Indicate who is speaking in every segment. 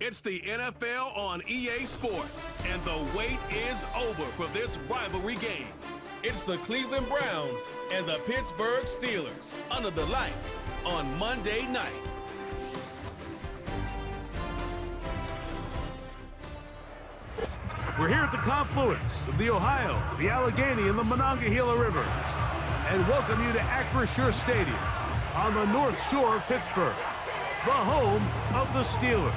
Speaker 1: It's the NFL on EA Sports, and the wait is over for this rivalry game. It's the Cleveland Browns and the Pittsburgh Steelers under the lights on Monday night.
Speaker 2: We're here at the confluence of the Ohio, the Allegheny, and the Monongahela Rivers, and welcome you to Acrisure Stadium on the north shore of Pittsburgh, the home of the Steelers.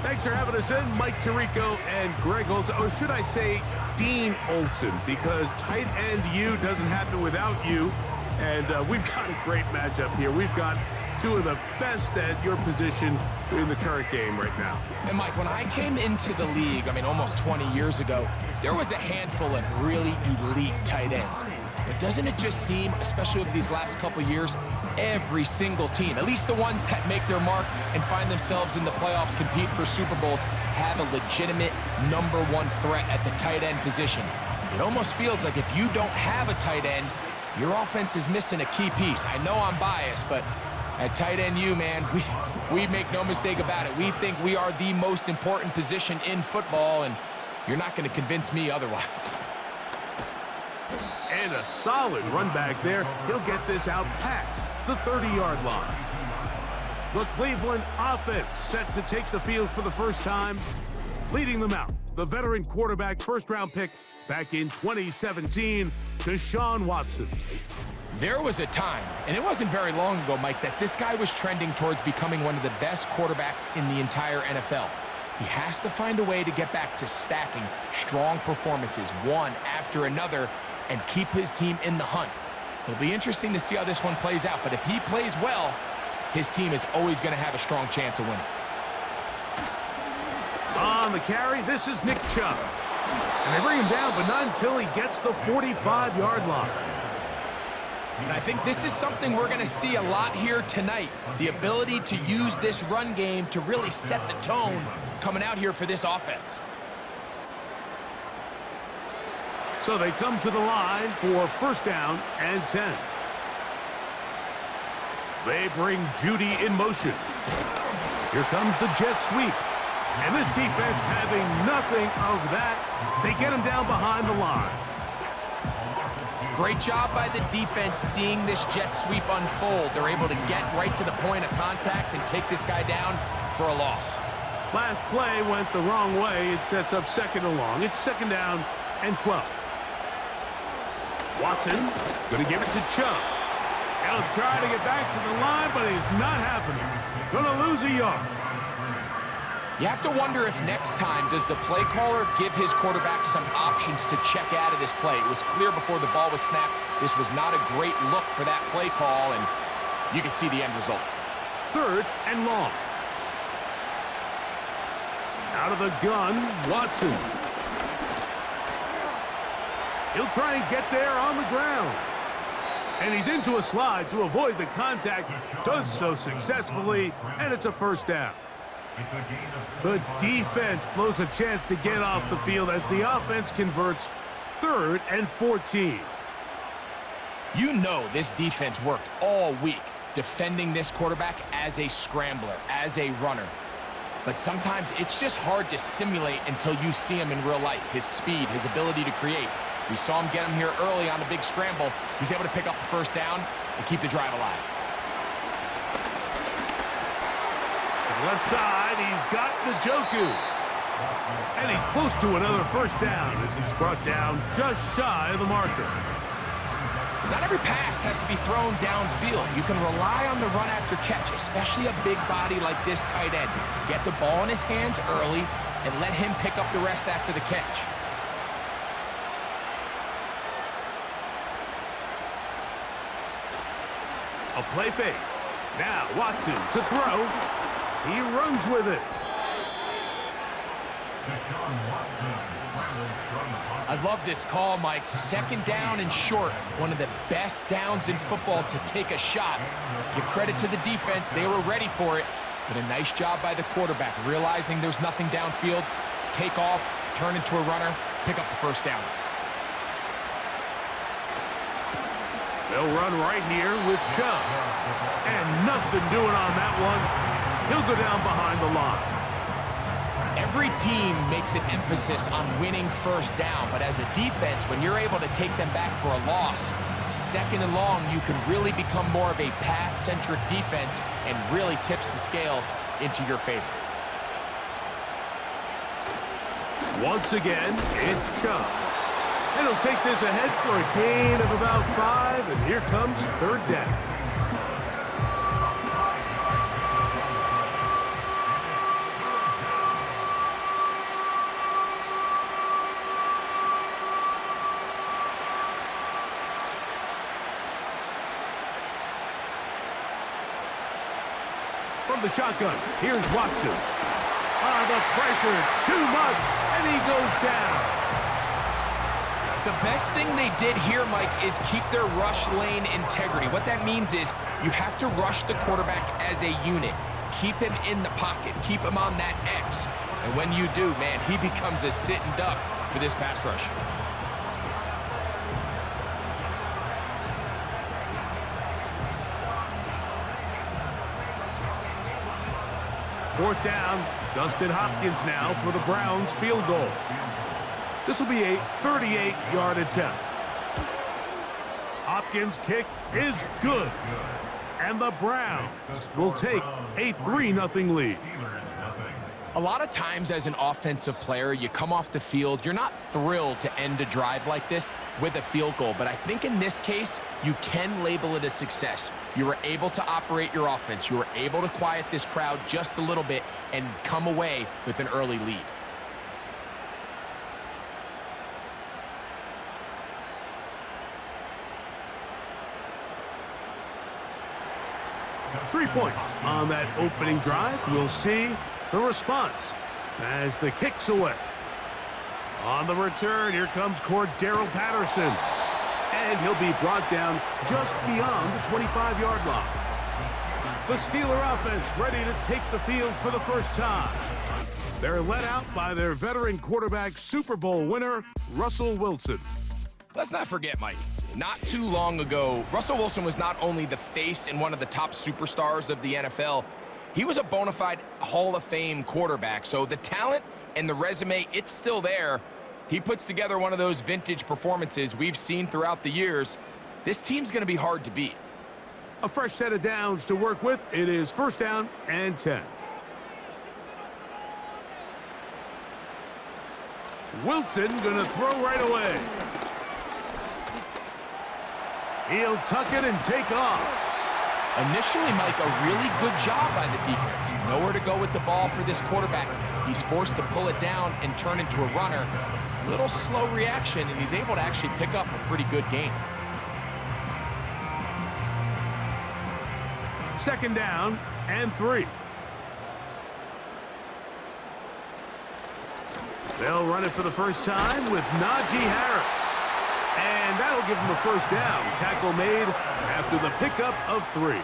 Speaker 2: Thanks for having us in, Mike Tirico and Greg Olson, or should I say Dean Olson, because tight end U doesn't happen without you, and we've got a great matchup here. We've got two of the best at your position in the current game right now.
Speaker 3: And Mike, when I came into the league, almost 20 years ago, there was a handful of really elite tight ends. But doesn't it just seem, especially over these last couple years, every single team, at least the ones that make their mark and find themselves in the playoffs, compete for Super Bowls, have a legitimate #1 threat at the tight end position. It almost feels like if you don't have a tight end, your offense is missing a key piece. I know I'm biased, but at tight end U, man, we make no mistake about it. We think we are the most important position in football, and you're not going to convince me otherwise.
Speaker 2: And a solid run back there. He'll get this out past the 30-yard line. The Cleveland offense set to take the field for the first time. Leading them out, the veteran quarterback, first-round pick back in 2017, Deshaun Watson.
Speaker 3: There was a time, and it wasn't very long ago, Mike, that this guy was trending towards becoming one of the best quarterbacks in the entire NFL. He has to find a way to get back to stacking strong performances, one after another, and keep his team in the hunt. It'll be interesting to see how this one plays out, but if he plays well, his team is always going to have a strong chance of winning.
Speaker 2: On the carry, this is Nick Chubb. And they bring him down, but not until he gets the 45-yard line.
Speaker 3: And I think this is something we're going to see a lot here tonight. The ability to use this run game to really set the tone coming out here for this offense.
Speaker 2: So they come to the line for first down and 10. They bring Judy in motion. Here comes the jet sweep. And this defense having nothing of that. They get him down behind the line.
Speaker 3: Great job by the defense seeing this jet sweep unfold. They're able to get right to the point of contact and take this guy down for a loss.
Speaker 2: Last play went the wrong way. It sets up second and long. It's second down and 12. Watson going to give it to Chubb. He'll try to get back to the line, but it's not happening. Going to lose a yard.
Speaker 3: You have to wonder if next time does the play caller give his quarterback some options to check out of this play. It was clear before the ball was snapped. This was not a great look for that play call, and you can see the end result.
Speaker 2: Third and long. Out of the gun, Watson. He'll try and get there on the ground. And he's into a slide to avoid the contact. Does so successfully, and it's a first down. The defense blows a chance to get off the field as the offense converts. Third and 14.
Speaker 3: You know this defense worked all week defending this quarterback as a scrambler, as a runner. But sometimes it's just hard to simulate until you see him in real life. His speed, his ability to create. We saw him get him here early on a big scramble. He's able to pick up the first down and keep the drive alive.
Speaker 2: Left side, he's got Njoku. And he's close to another first down as he's brought down just shy of the marker.
Speaker 3: Not every pass has to be thrown downfield. You can rely on the run after catch, especially a big body like this tight end. Get the ball in his hands early and let him pick up the rest after the catch.
Speaker 2: A play fake. Now Watson to throw. He runs with it.
Speaker 3: I love this call, Mike. Second down and short. One of the best downs in football to take a shot. Give credit to the defense. They were ready for it. But a nice job by the quarterback, realizing there's nothing downfield. Take off, turn into a runner, pick up the first down.
Speaker 2: They'll run right here with Chubb. And nothing doing on that one. He'll go down behind the line.
Speaker 3: Every team makes an emphasis on winning first down, but as a defense, when you're able to take them back for a loss, second and long, you can really become more of a pass-centric defense and really tips the scales into your favor.
Speaker 2: Once again, it's Chubb. And he'll take this ahead for a gain of about 5, and here comes third down. From the shotgun, here's Watson. The pressure, too much, and he goes down.
Speaker 3: The best thing they did here, Mike, is keep their rush lane integrity. What that means is you have to rush the quarterback as a unit. Keep him in the pocket. Keep him on that X. And when you do, man, he becomes a sitting duck for this pass rush.
Speaker 2: Fourth down, Dustin Hopkins now for the Browns field goal. This will be a 38-yard attempt. Hopkins' kick is good. And the Browns will take a 3-0 lead.
Speaker 3: A lot of times as an offensive player, you come off the field, you're not thrilled to end a drive like this with a field goal. But I think in this case, you can label it a success. You were able to operate your offense. You were able to quiet this crowd just a little bit and come away with an early lead.
Speaker 2: Three points on that opening drive. We'll see the response as the kick's away. On the return, here comes Cordero Patterson. And he'll be brought down just beyond the 25-yard line. The Steeler offense ready to take the field for the first time. They're led out by their veteran quarterback, Super Bowl winner, Russell Wilson.
Speaker 3: Let's not forget, Mike, not too long ago, Russell Wilson was not only the face and one of the top superstars of the NFL, he was a bona fide Hall of Fame quarterback. So the talent and the resume, it's still there. He puts together one of those vintage performances we've seen throughout the years. This team's going to be hard to beat.
Speaker 2: A fresh set of downs to work with. It is first down and 10. Wilson going to throw right away. He'll tuck it and take off.
Speaker 3: Initially, Mike, a really good job by the defense. Nowhere to go with the ball for this quarterback. He's forced to pull it down and turn into a runner. Little slow reaction, and he's able to actually pick up a pretty good gain.
Speaker 2: Second down and 3. They'll run it for the first time with Najee Harris. And that'll give him a first down. Tackle made after the pickup of 3.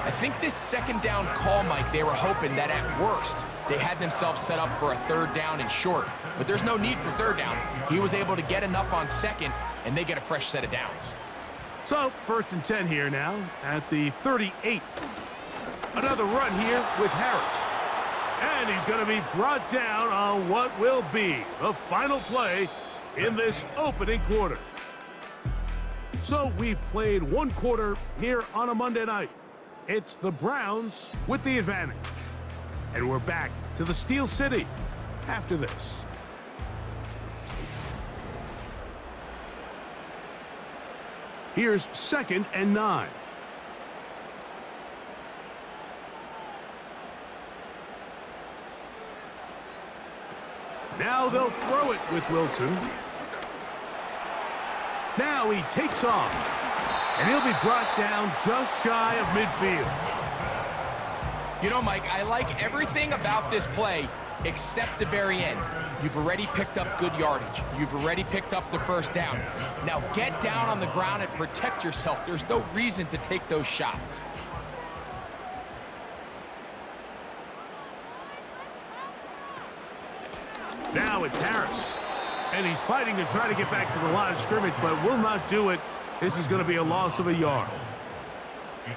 Speaker 3: I think this second down call, Mike, they were hoping that at worst they had themselves set up for a third down and short. But there's no need for third down. He was able to get enough on second, and they get a fresh set of downs.
Speaker 2: So, first and 10 here now at the 38. Another run here with Harris. And he's going to be brought down on what will be the final play in this opening quarter. So we've played one quarter here on a Monday night. It's the Browns with the advantage. And we're back to the Steel City after this. Here's second and 9. Now they'll throw it with Wilson. Now he takes off. And he'll be brought down just shy of midfield.
Speaker 3: You know, Mike, I like everything about this play except the very end. You've already picked up good yardage. You've already picked up the first down. Now get down on the ground and protect yourself. There's no reason to take those shots.
Speaker 2: Now it's Harris. And he's fighting to try to get back to the line of scrimmage, but will not do it. This is going to be a loss of a yard.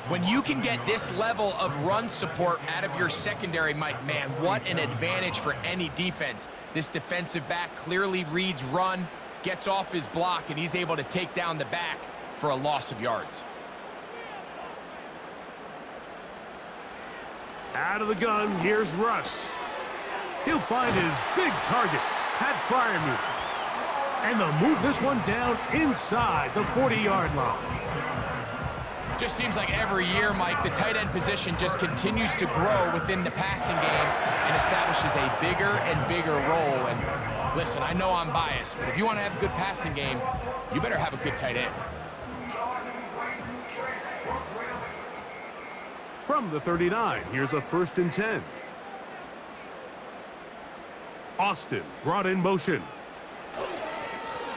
Speaker 3: When you can get this level of run support out of your secondary, Mike, man, what an advantage for any defense. This defensive back clearly reads run, gets off his block, and he's able to take down the back for a loss of yards.
Speaker 2: Out of the gun, here's Russ. He'll find his big target, Pat Fryermuth. And they'll move this one down inside the 40-yard line.
Speaker 3: Just seems like every year, Mike, the tight end position just continues to grow within the passing game and establishes a bigger and bigger role. And listen, I know I'm biased, but if you want to have a good passing game, you better have a good tight end.
Speaker 2: From the 39, here's a 1st and 10. Austin brought in motion.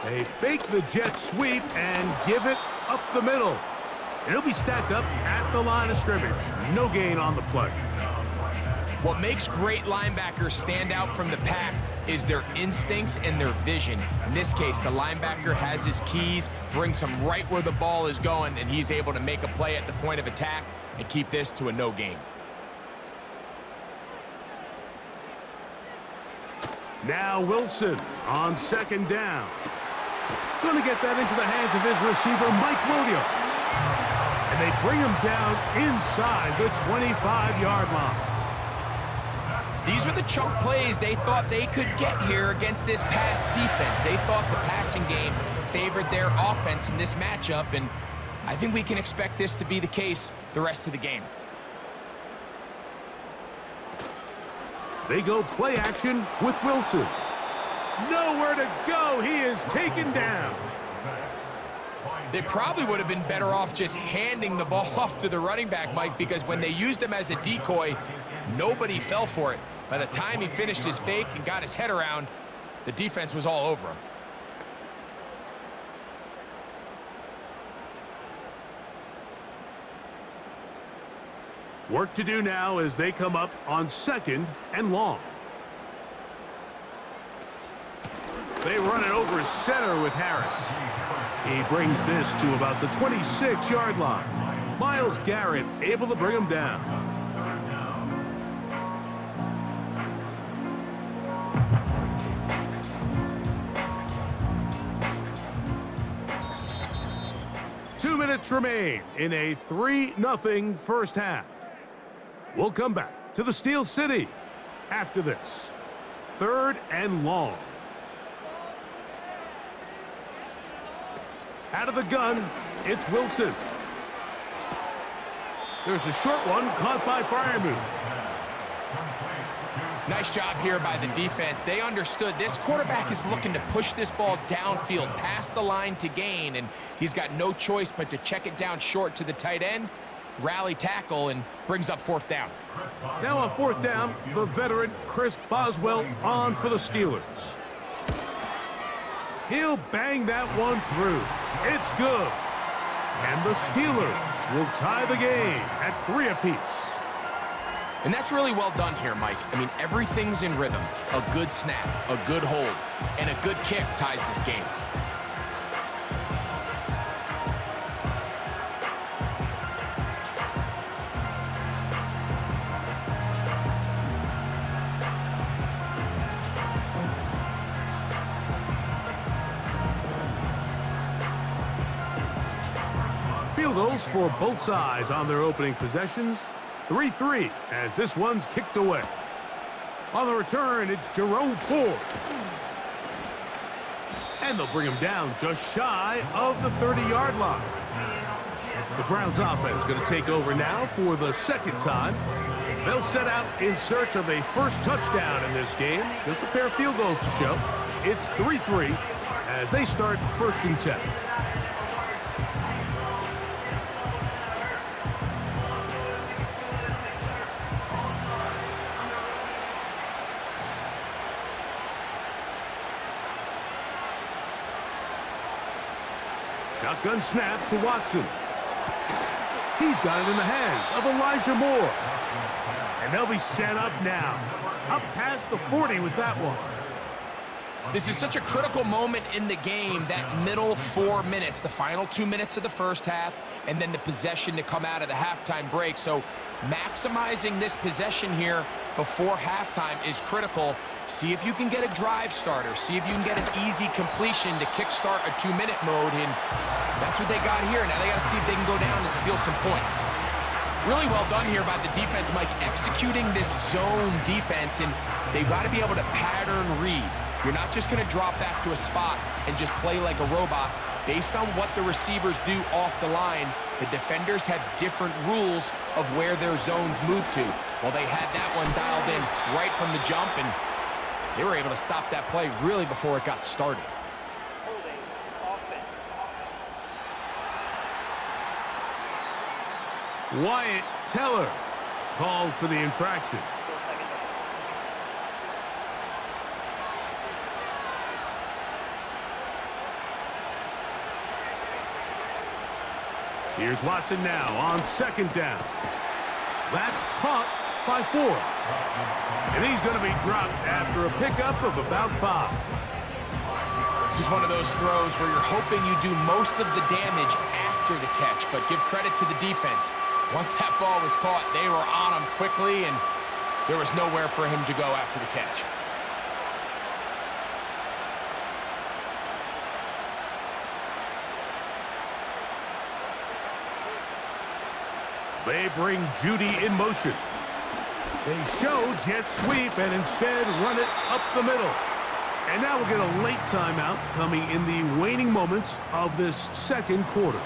Speaker 2: They fake the jet sweep and give it up the middle. It'll be stacked up at the line of scrimmage. No gain on the play.
Speaker 3: What makes great linebackers stand out from the pack is their instincts and their vision. In this case, the linebacker has his keys, brings him right where the ball is going, and he's able to make a play at the point of attack and keep this to a no gain.
Speaker 2: Now Wilson on 2nd down. Going to get that into the hands of his receiver, Mike Williams. And they bring him down inside the 25-yard line.
Speaker 3: These were the chunk plays they thought they could get here against this pass defense. They thought the passing game favored their offense in this matchup, and I think we can expect this to be the case the rest of the game.
Speaker 2: They go play action with Wilson. Nowhere to go. He is taken down.
Speaker 3: They probably would have been better off just handing the ball off to the running back, Mike, because when they used him as a decoy, nobody fell for it. By the time he finished his fake and got his head around, the defense was all over him.
Speaker 2: Work to do now as they come up on 2nd and long. They run it over center with Harris. He brings this to about the 26-yard line. Myles Garrett able to bring him down. Two minutes remain in a 3-0 first half. We'll come back to the Steel City after this. 3rd and long. Out of the gun, it's Wilson. There's a short one caught by Fryermuth.
Speaker 3: Nice job here by the defense. They understood this quarterback is looking to push this ball downfield past the line to gain, and he's got no choice but to check it down short to the tight end, rally tackle, and brings up 4th down.
Speaker 2: Now on 4th down, the veteran Chris Boswell on for the Steelers. He'll bang that one through. It's good. And the Steelers will tie the game at 3 apiece.
Speaker 3: And that's really well done here, Mike. I mean, everything's in rhythm. A good snap, a good hold, and a good kick ties this game.
Speaker 2: Field goals for both sides on their opening possessions. 3-3 as this one's kicked away. On the return, it's Jerome Ford. And they'll bring him down just shy of the 30-yard line. The Browns offense going to take over now for the 2nd time. They'll set out in search of a first touchdown in this game. Just a pair of field goals to show. It's 3-3 as they start 1st and 10. Shotgun snap to Watson. He's got it in the hands of Elijah Moore. And they'll be set up now. Up past the 40 with that one.
Speaker 3: This is such a critical moment in the game, that middle 4 minutes, the final 2 minutes of the first half and then the possession to come out of the halftime break. So maximizing this possession here before halftime is critical. See if you can get a drive starter. See if you can get an easy completion to kickstart a 2-minute mode, and that's what they got here. Now they got to see if they can go down and steal some points. Really well done here by the defense, Mike, executing this zone defense, and they've got to be able to pattern read. You're not just going to drop back to a spot and just play like a robot. Based on what the receivers do off the line, the defenders have different rules of where their zones move to. Well, they had that one dialed in right from the jump, and they were able to stop that play really before it got started.
Speaker 2: Wyatt Teller called for the infraction. Here's Watson now on second down. That's caught by 4. And he's going to be dropped after a pickup of about 5.
Speaker 3: This is one of those throws where you're hoping you do most of the damage after the catch, but give credit to the defense. Once that ball was caught, they were on him quickly, and there was nowhere for him to go after the catch.
Speaker 2: They bring Judy in motion. They show jet sweep and instead run it up the middle. And now we'll get a late timeout coming in the waning moments of this second quarter.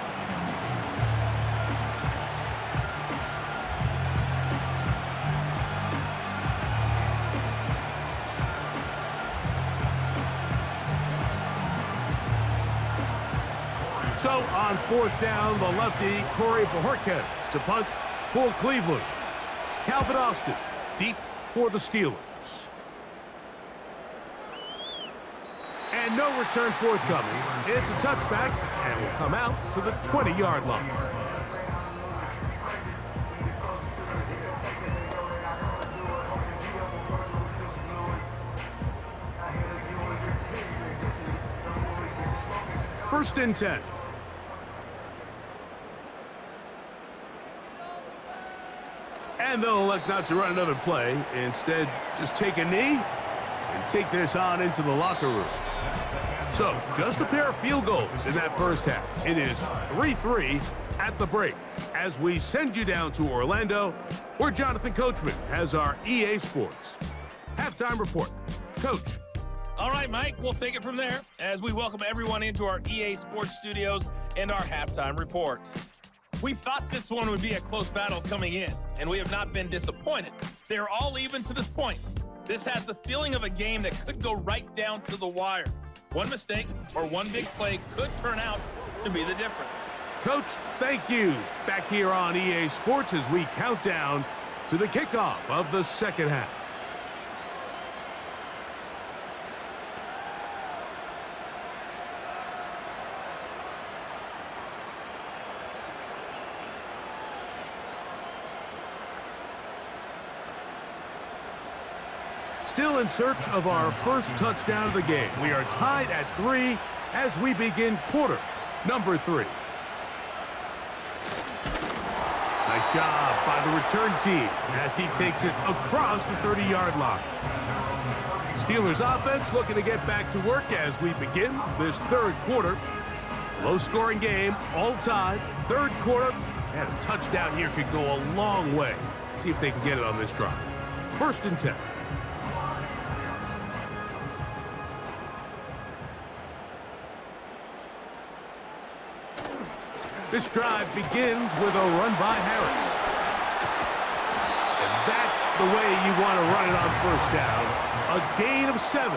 Speaker 2: So on fourth down, the lefty Corey Bojorquez to punt for Cleveland. Calvin Austin deep for the Steelers. And no return forthcoming. It's a touchback and will come out to the 20-yard line. First and 10. And they'll elect not to run another play. Instead, just take a knee and take this on into the locker room. So, just a pair of field goals in that first half. It is 3-3 at the break as we send you down to Orlando, where Jonathan Coachman has our EA Sports halftime report. Coach.
Speaker 4: All right, Mike, we'll take it from there as we welcome everyone into our EA Sports studios and our halftime report. We thought this one would be a close battle coming in, and we have not been disappointed. They're all even to this point. This has the feeling of a game that could go right down to the wire. One mistake or one big play could turn out to be the difference.
Speaker 2: Coach, thank you. Back here on EA Sports as we count down to the kickoff of the second half. Still in search of our first touchdown of the game. We are tied at 3 as we begin quarter number 3. Nice job by the return team as he takes it across the 30-yard line. Steelers offense looking to get back to work as we begin this third quarter. Low-scoring game, all tied, third quarter, and a touchdown here could go a long way. See if they can get it on this drive. First and 10. This drive begins with a run by Harris. And that's the way you want to run it on first down. A gain of 7.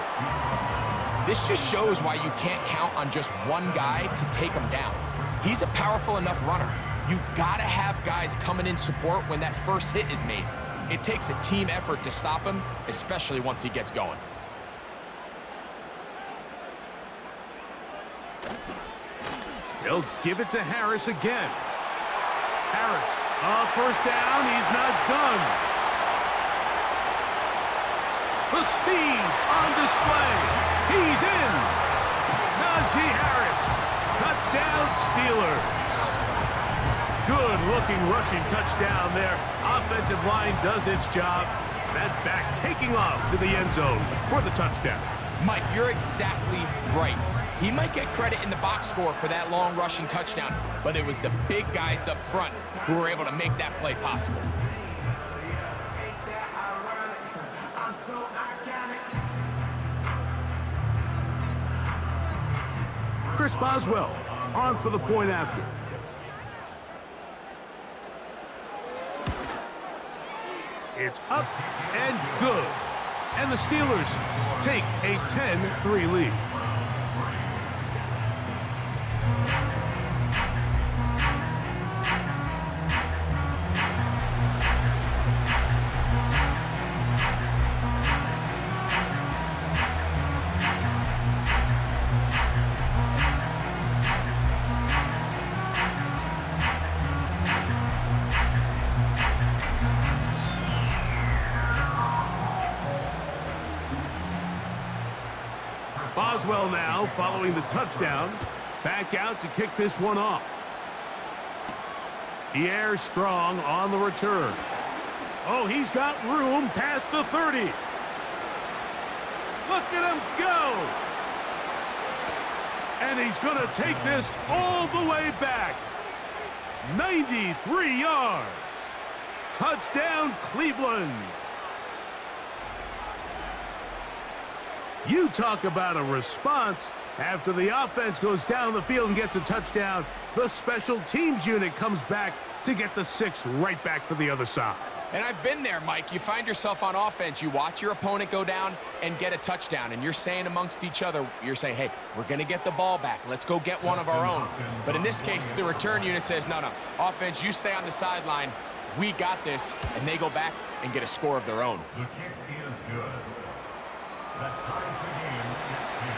Speaker 3: This just shows why you can't count on just one guy to take him down. He's a powerful enough runner. You gotta have guys coming in support when that first hit is made. It takes a team effort to stop him, especially once he gets going.
Speaker 2: They'll give it to Harris again. Harris, first down, he's not done. The speed on display. He's in. Najee Harris, touchdown Steelers. Good-looking rushing touchdown there. Offensive line does its job. That back taking off to the end zone for the touchdown.
Speaker 3: Mike, you're exactly right. He might get credit in the box score for that long rushing touchdown, but it was the big guys up front who were able to make that play possible.
Speaker 2: Chris Boswell on for the point after. It's up and good. And the Steelers take a 10-3 lead. Boswell now following the touchdown. Back out to kick this one off. Pierre Strong on the return. Oh, he's got room past the 30. Look at him go. And he's going to take this all the way back. 93 yards. Touchdown, Cleveland. You talk about a response. After the offense goes down the field and gets a touchdown, the special teams unit comes back to get the 6 right back for the other side.
Speaker 3: And I've been there, Mike. You find yourself on offense, you watch your opponent go down and get a touchdown, and you're saying amongst each other, you're saying, hey, we're going to get the ball back. Let's go get one of our own. But in this case, the return unit says, no, offense, you stay on the sideline. We got this. And they go back and get a score of their own.
Speaker 5: The kick is good. That ties the game at 10.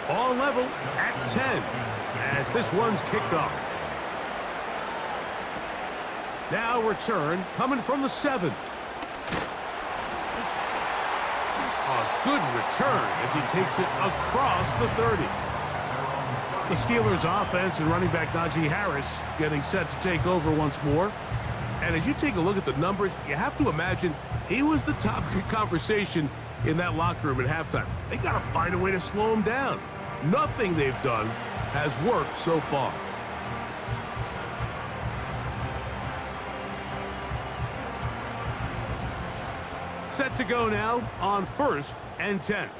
Speaker 2: All level at 10 as this one's kicked off. Now return coming from the 7. A good return as he takes it across the 30. The Steelers offense and running back Najee Harris getting set to take over once more. And as you take a look at the numbers, you have to imagine he was the topic of conversation in that locker room at halftime. They got to find a way to slow him down. Nothing they've done has worked so far. Set to go now on 1st and 10.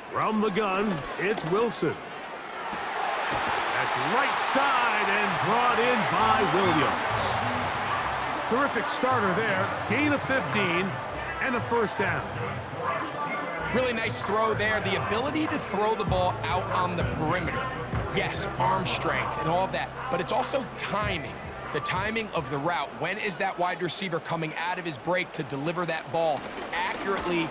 Speaker 2: From the gun, it's Wilson. That's right side and brought in by Williams. Terrific starter there. Gain of 15 and a first down.
Speaker 3: Really nice throw there. The ability to throw the ball out on the perimeter. Yes, arm strength and all of that, but it's also timing. The timing of the route. When is that wide receiver coming out of his break to deliver that ball accurately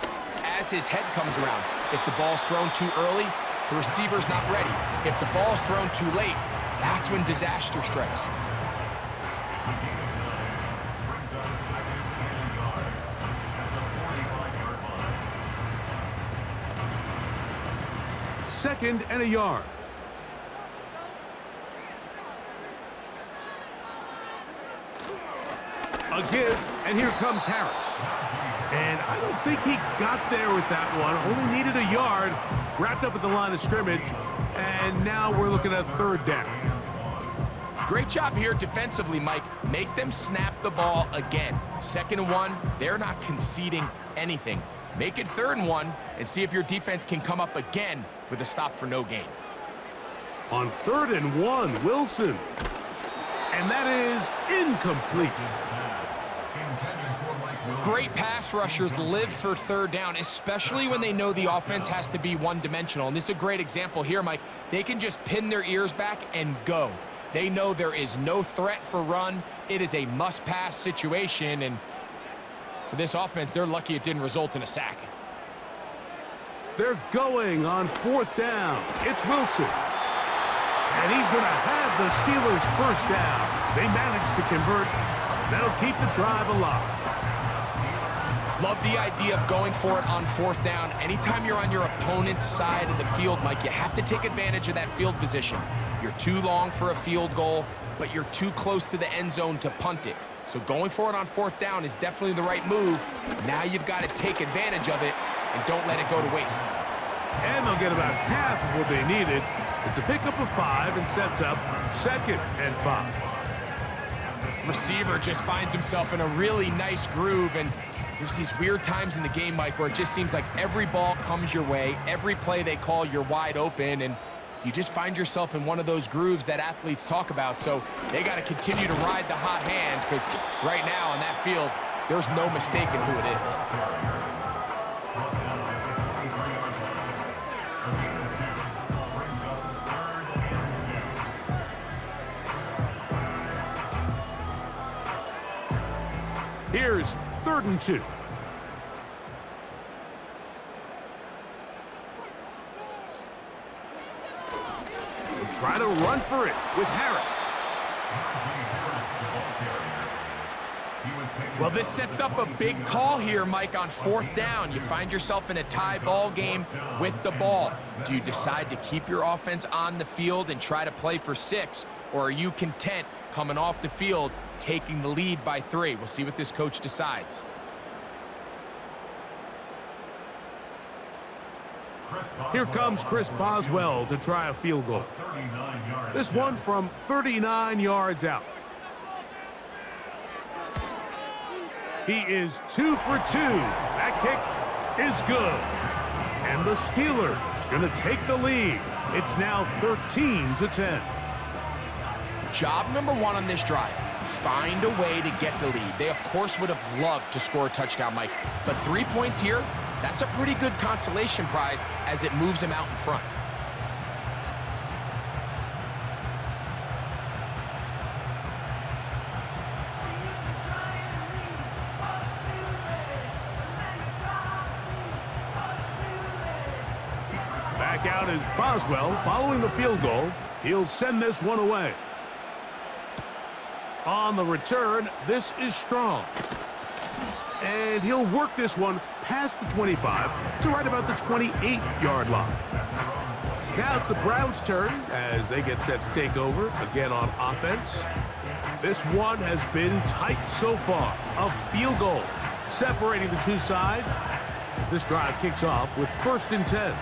Speaker 3: as his head comes around? If the ball's thrown too early, the receiver's not ready. If the ball's thrown too late, that's when disaster strikes.
Speaker 2: Second and a yard. A give, and here comes Harris. And I don't think he got there with that one. Only needed a yard. Wrapped up at the line of scrimmage. And now we're looking at 3rd down.
Speaker 3: Great job here defensively, Mike. Make them snap the ball again. 2nd and 1, they're not conceding anything. Make it 3rd and 1 and see if your defense can come up again with a stop for no gain.
Speaker 2: On 3rd and 1, Wilson. And that is incomplete.
Speaker 5: Intended for Mike Williams.
Speaker 3: Great pass rushers live for third down, especially when they know the offense has to be one-dimensional. And this is a great example here, Mike. They can just pin their ears back and go. They know there is no threat for run. It is a must-pass situation, and for this offense, they're lucky it didn't result in a sack.
Speaker 2: They're going on fourth down. It's Wilson. And he's going to have the Steelers' first down. They managed to convert. That'll keep the drive alive.
Speaker 3: Love the idea of going for it on fourth down. Anytime you're on your opponent's side of the field, Mike, you have to take advantage of that field position. You're too long for a field goal, but you're too close to the end zone to punt it. So going for it on fourth down is definitely the right move. Now you've got to take advantage of it and don't let it go to waste.
Speaker 2: And they'll get about half of what they needed. It's a pickup of 5 and sets up 2nd and 5.
Speaker 3: Receiver just finds himself in a really nice groove, and there's these weird times in the game, Mike, where it just seems like every ball comes your way, every play they call, you're wide open, and you just find yourself in one of those grooves that athletes talk about. So they got to continue to ride the hot hand, because right now on that field, there's no mistaking who it is.
Speaker 2: Here's 3rd and 2. They'll try to run for it with Harris.
Speaker 3: Well, this sets up a big call here, Mike, on fourth down. You find yourself in a tie ball game with the ball. Do you decide to keep your offense on the field and try to play for 6, or are you content coming off the field, taking the lead by 3? We'll see what this coach decides.
Speaker 2: Here comes Chris Boswell to try a field goal. This one from 39 yards out. He is 2 for 2. That kick is good. And the Steelers going to take the lead. It's now 13-10.
Speaker 3: Job number 1 on this drive, find a way to get the lead. They, of course, would have loved to score a touchdown, Mike. But 3 points here, that's a pretty good consolation prize as it moves them out in front.
Speaker 2: Back out is Boswell following the field goal. He'll send this one away. On the return, this is Strong. And he'll work this one past the 25 to right about the 28-yard line. Now it's the Browns' turn as they get set to take over again on offense. This one has been tight so far. A field goal separating the two sides as this drive kicks off with 1st and 10.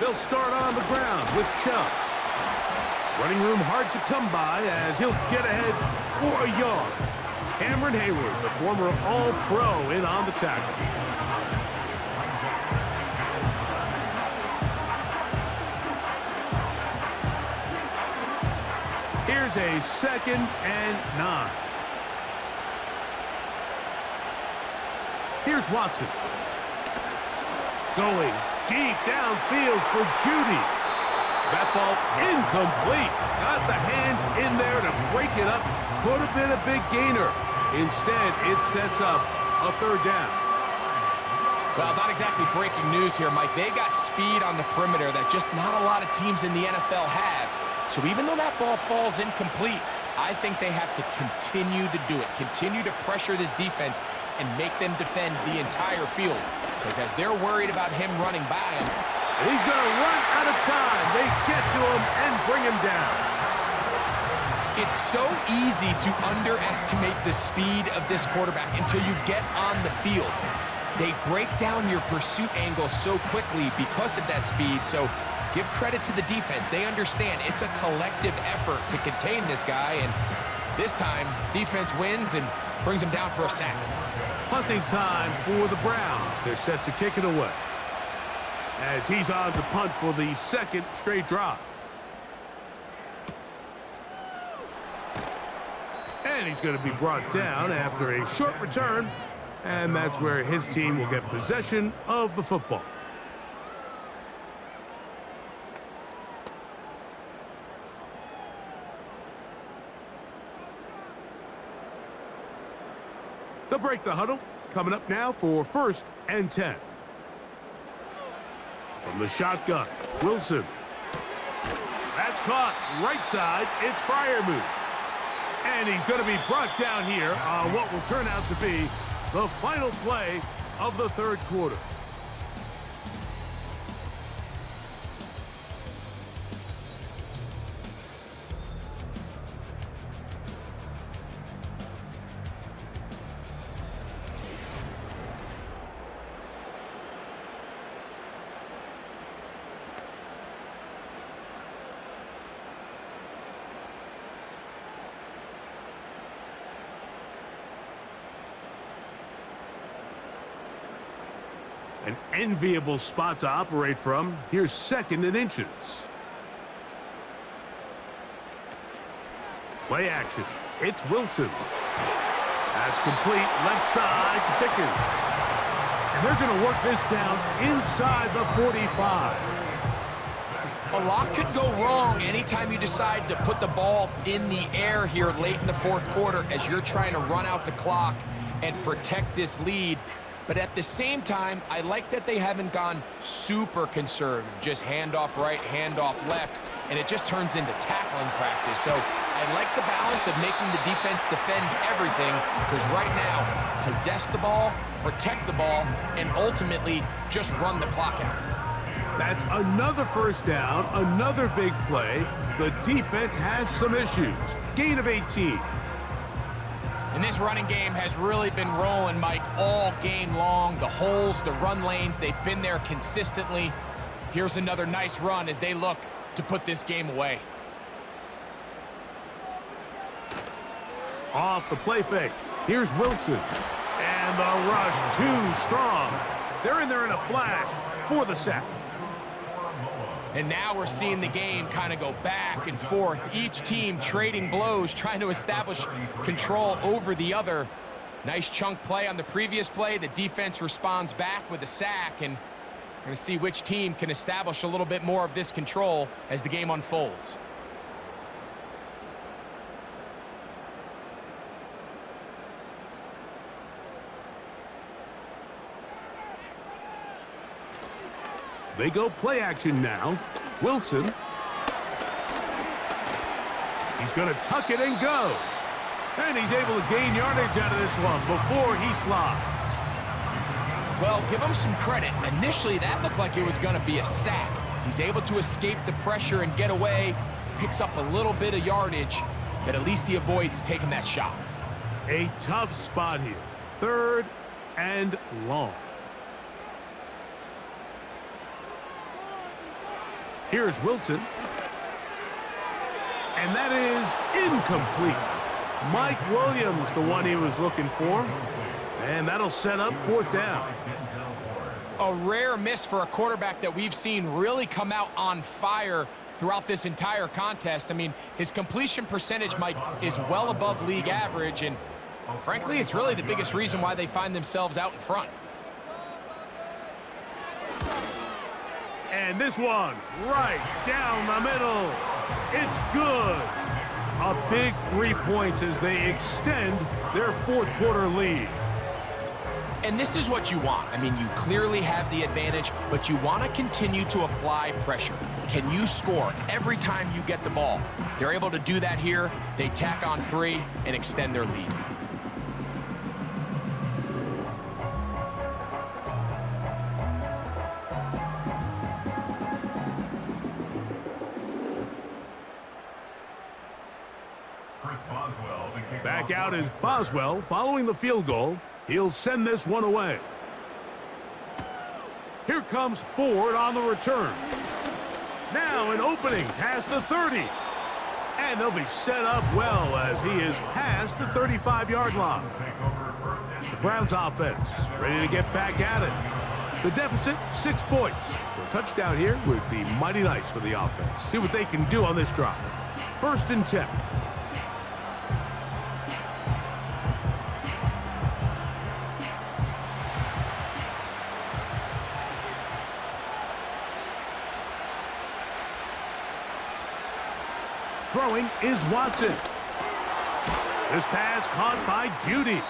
Speaker 2: They'll start on the ground with Chubb. Running room hard to come by as he'll get ahead for a yard. Cameron Hayward, the former All-Pro, in on the tackle. Here's a 2nd and 9. Here's Watson. Going deep downfield for Judy. That ball incomplete. Got the hands in there to break it up. Could have been a big gainer. Instead, it sets up a 3rd down.
Speaker 3: Well, not exactly breaking news here, Mike. They got speed on the perimeter that just not a lot of teams in the NFL have. So even though that ball falls incomplete, I think they have to continue to do it. Continue to pressure this defense and make them defend the entire field. Because as they're worried about him running by him,
Speaker 2: and he's going to run out of time. They get to him and bring him down.
Speaker 3: It's so easy to underestimate the speed of this quarterback until you get on the field. They break down your pursuit angle so quickly because of that speed. So give credit to the defense. They understand it's a collective effort to contain this guy. And this time, defense wins and brings him down for a sack.
Speaker 2: Punting time for the Browns. They're set to kick it away, as he's on to punt for the second straight drive. And he's going to be brought down after a short return, and that's where his team will get possession of the football. They'll break the huddle. Coming up now for 1st and 10. From the shotgun, Wilson. That's caught right side. It's Freiermuth. And he's going to be brought down here on what will turn out to be the final play of the third quarter. An enviable spot to operate from. Here's 2nd and inches. Play action. It's Wilson. That's complete. Left side to Pickens. And they're going to work this down inside the 45.
Speaker 3: A lot could go wrong anytime you decide to put the ball in the air here late in the fourth quarter as you're trying to run out the clock and protect this lead. But at the same time, I like that they haven't gone super conservative, just handoff right, handoff left, and it just turns into tackling practice. So I like the balance of making the defense defend everything, because right now, possess the ball, protect the ball, and ultimately just run the clock out.
Speaker 2: That's another first down, another big play. The defense has some issues. Gain of 18.
Speaker 3: And this running game has really been rolling, Mike, all game long. The holes, the run lanes, they've been there consistently. Here's another nice run as they look to put this game away.
Speaker 2: Off the play fake. Here's Wilson. And the rush too strong. They're in there in a flash for the sack.
Speaker 3: And now we're seeing the game kind of go back and forth. Each team trading blows, trying to establish control over the other. Nice chunk play on the previous play. The defense responds back with a sack, and we're going to see which team can establish a little bit more of this control as the game unfolds.
Speaker 2: They go play action now. Wilson. He's going to tuck it and go. And he's able to gain yardage out of this one before he slides.
Speaker 3: Well, give him some credit. Initially, that looked like it was going to be a sack. He's able to escape the pressure and get away. Picks up a little bit of yardage, but at least he avoids taking that shot.
Speaker 2: A tough spot here. 3rd and long. Here's Wilson. And that is incomplete. Mike Williams, the one he was looking for. And that'll set up 4th down.
Speaker 3: A rare miss for a quarterback that we've seen really come out on fire throughout this entire contest. I mean, his completion percentage, Mike, is well above league average. And frankly, it's really the biggest reason why they find themselves out in front.
Speaker 2: And this one, right down the middle. It's good. A big 3 points as they extend their 4th quarter lead.
Speaker 3: And this is what you want. I mean, you clearly have the advantage, but you want to continue to apply pressure. Can you score every time you get the ball? They're able to do that here. They tack on 3 and extend their lead.
Speaker 2: Back out is Boswell following the field goal. He'll send this one away. Here comes Ford on the return. Now an opening past the 30. And they'll be set up well as he is past the 35-yard line. The Browns offense ready to get back at it. The deficit, 6 points. A touchdown here would be mighty nice for the offense. See what they can do on this drive. 1st and 10. Throwing is Watson. This pass caught by Judy.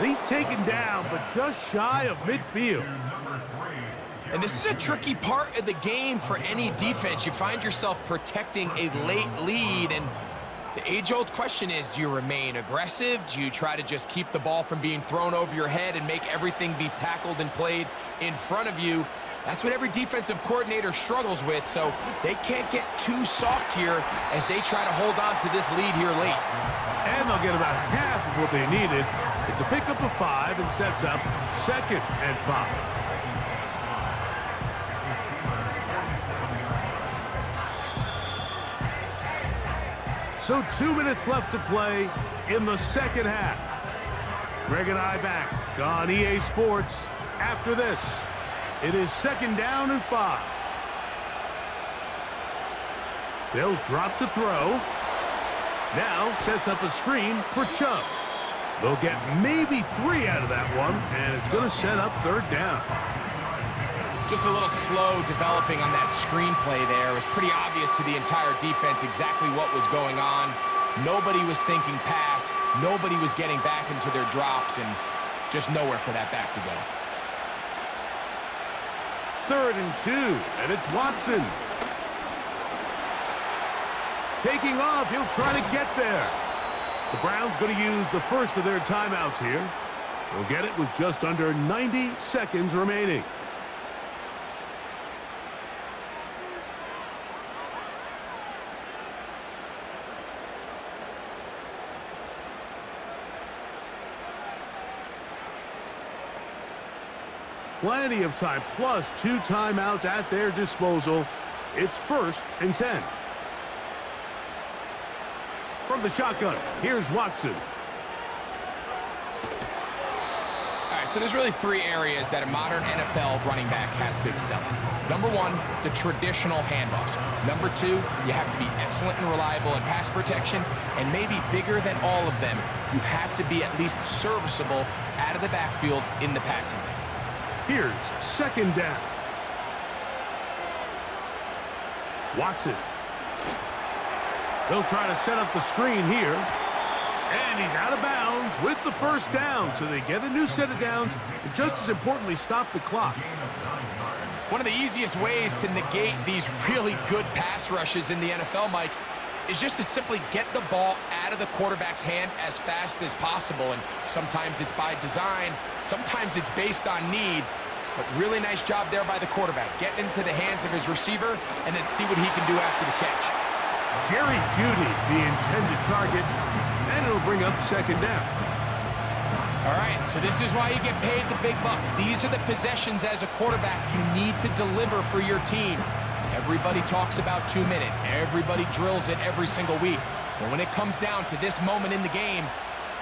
Speaker 2: He's taken down, but just shy of midfield.
Speaker 3: And this is a tricky part of the game for any defense. You find yourself protecting a late lead, and the age-old question is, do you remain aggressive? Do you try to just keep the ball from being thrown over your head and make everything be tackled and played in front of you? That's what every defensive coordinator struggles with, so they can't get too soft here as they try to hold on to this lead here late.
Speaker 2: And they'll get about half of what they needed. It's a pickup of 5 and sets up 2nd and 5. So 2 minutes left to play in the second half. Greg and I back on EA Sports after this. It is 2nd down and 5. They'll drop to throw. Now sets up a screen for Chubb. They'll get maybe 3 out of that one, and it's going to set up 3rd down.
Speaker 3: Just a little slow developing on that screenplay there. It was pretty obvious to the entire defense exactly what was going on. Nobody was thinking pass. Nobody was getting back into their drops, and just nowhere for that back to go.
Speaker 2: 3rd and 2, and it's Watson. Taking off, he'll try to get there. The Browns going to use the first of their timeouts here. They'll get it with just under 90 seconds remaining. Plenty of time, plus 2 timeouts at their disposal. It's 1st and 10. From the shotgun, here's Watson.
Speaker 3: All right, so there's really 3 areas that a modern NFL running back has to excel in. Number 1, the traditional handoffs. Number 2, you have to be excellent and reliable in pass protection, and maybe bigger than all of them, you have to be at least serviceable out of the backfield in the passing game.
Speaker 2: Here's 2nd down. Watson. They'll try to set up the screen here. And he's out of bounds with the 1st down. So they get a new set of downs and just as importantly stop the clock.
Speaker 3: One of the easiest ways to negate these really good pass rushes in the NFL, Mike, is just to simply get the ball out of the quarterback's hand as fast as possible. And sometimes it's by design, sometimes it's based on need. But really nice job there by the quarterback. Get into the hands of his receiver and then see what he can do after the catch.
Speaker 2: Jerry Jeudy, the intended target, and it'll bring up 2nd down.
Speaker 3: All right, so this is why you get paid the big bucks. These are the possessions as a quarterback you need to deliver for your team. Everybody talks about 2-minute. Everybody drills it every single week. But when it comes down to this moment in the game,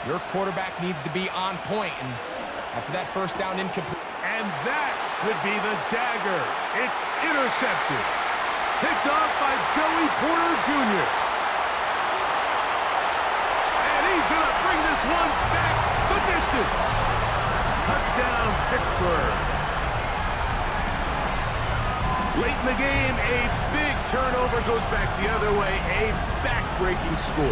Speaker 3: your quarterback needs to be on point. And after that 1st down incomplete.
Speaker 2: And that would be the dagger. It's intercepted. Picked off by Joey Porter Jr. And he's going to bring this one back the distance. Touchdown, Pittsburgh. Late in the game, a big turnover goes back the other way. A back-breaking score.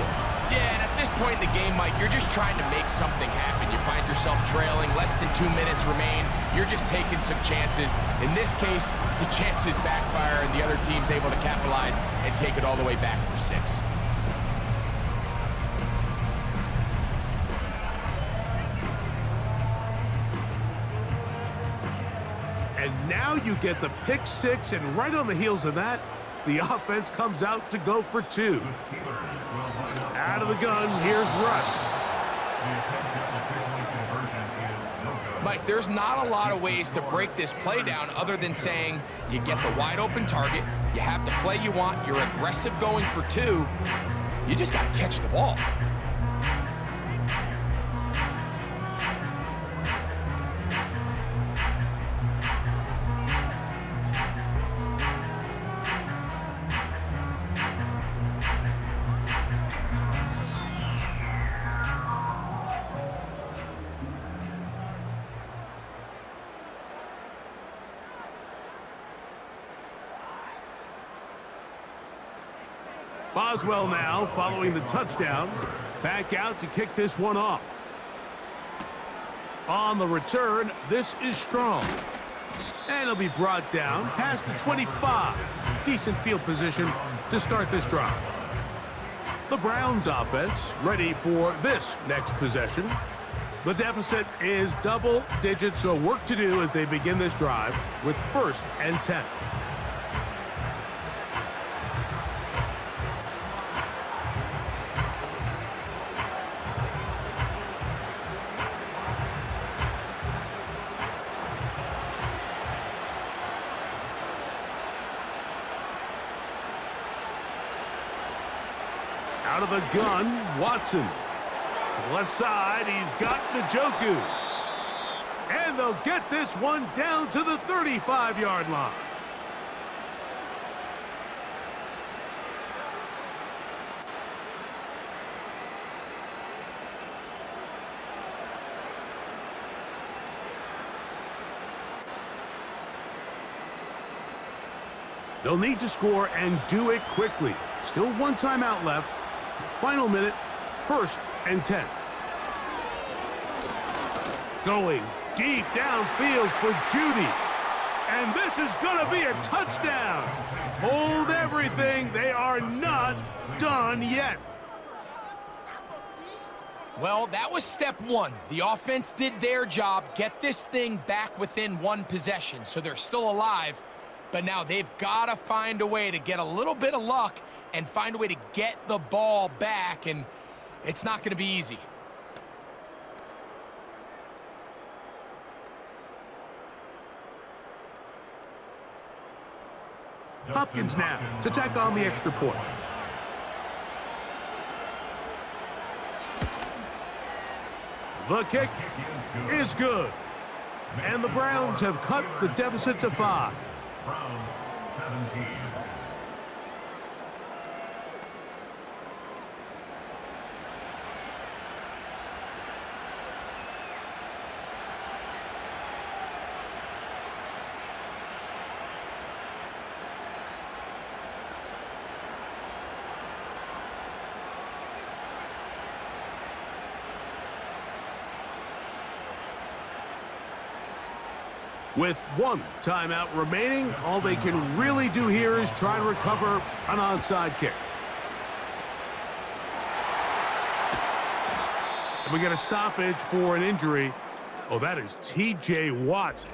Speaker 3: Yeah, and at this point in the game, Mike, you're just trying to make something happen. You find yourself trailing, less than 2 minutes remain. You're just taking some chances. In this case, the chances backfire, and the other team's able to capitalize and take it all the way back for 6.
Speaker 2: And now you get the pick 6, and right on the heels of that, the offense comes out to go for 2. Out of the gun, here's Russ.
Speaker 3: Mike, there's not a lot of ways to break this play down other than saying you get the wide open target, You have the play you want. You're aggressive going for two. You just got to catch the ball.
Speaker 2: Boswell now following the touchdown. Back out to kick this one off. On the return, this is Strong. And he'll be brought down past the 25. Decent field position to start this drive. The Browns offense ready for this next possession. The deficit is double digits, so work to do as they begin this drive with 1st and 10. Out of the gun, Watson. To the left side, he's got Njoku. And they'll get this one down to the 35-yard line. They'll need to score and do it quickly. Still one timeout left. Final minute, 1st and 10. Going deep downfield for Judy. And this is going to be a touchdown. Hold everything. They are not done yet.
Speaker 3: Well, that was step one. The offense did their job, get this thing back within one possession, so they're still alive. But now they've got to find a way to get a little bit of luck and find a way to get the ball back, and it's not going to be easy.
Speaker 2: Hopkins now to tack on the extra point. The kick is good. And the Browns have cut the deficit to 5.
Speaker 5: Browns 17.
Speaker 2: With one timeout remaining, all they can really do here is try and recover an onside kick. And we get a stoppage for an injury. Oh, that is T.J. Watt,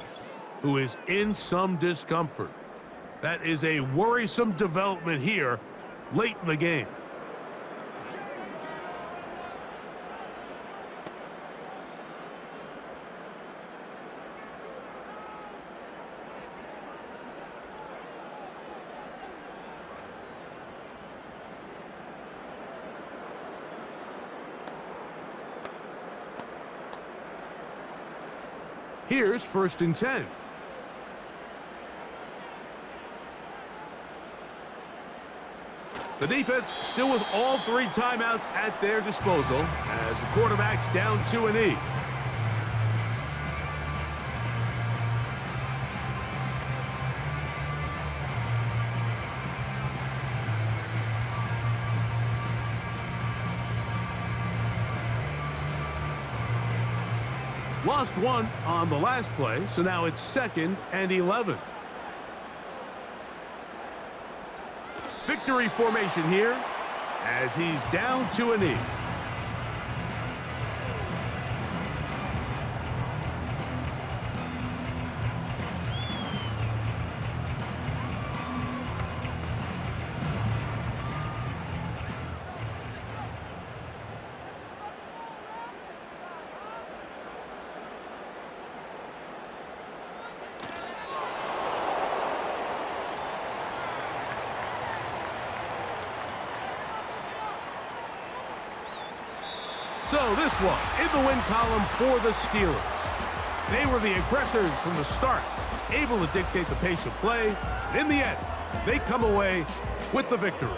Speaker 2: who is in some discomfort. That is a worrisome development here late in the game. Here's 1st and 10. The defense still with all 3 timeouts at their disposal as the quarterback's down to a knee. Lost one on the last play, so now it's 2nd and 11. Victory formation here as he's down to a knee. So this one, in the win column for the Steelers. They were the aggressors from the start, able to dictate the pace of play, and in the end, they come away with the victory.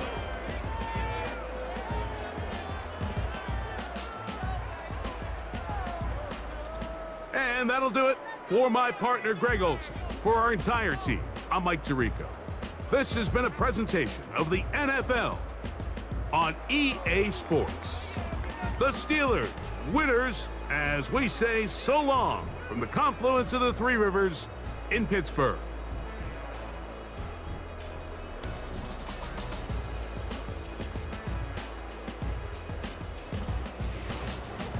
Speaker 2: And that'll do it for my partner, Greg Olson. For our entire team, I'm Mike Tirico. This has been a presentation of the NFL on EA Sports. The Steelers, winners, as we say so long from the confluence of the Three Rivers in Pittsburgh.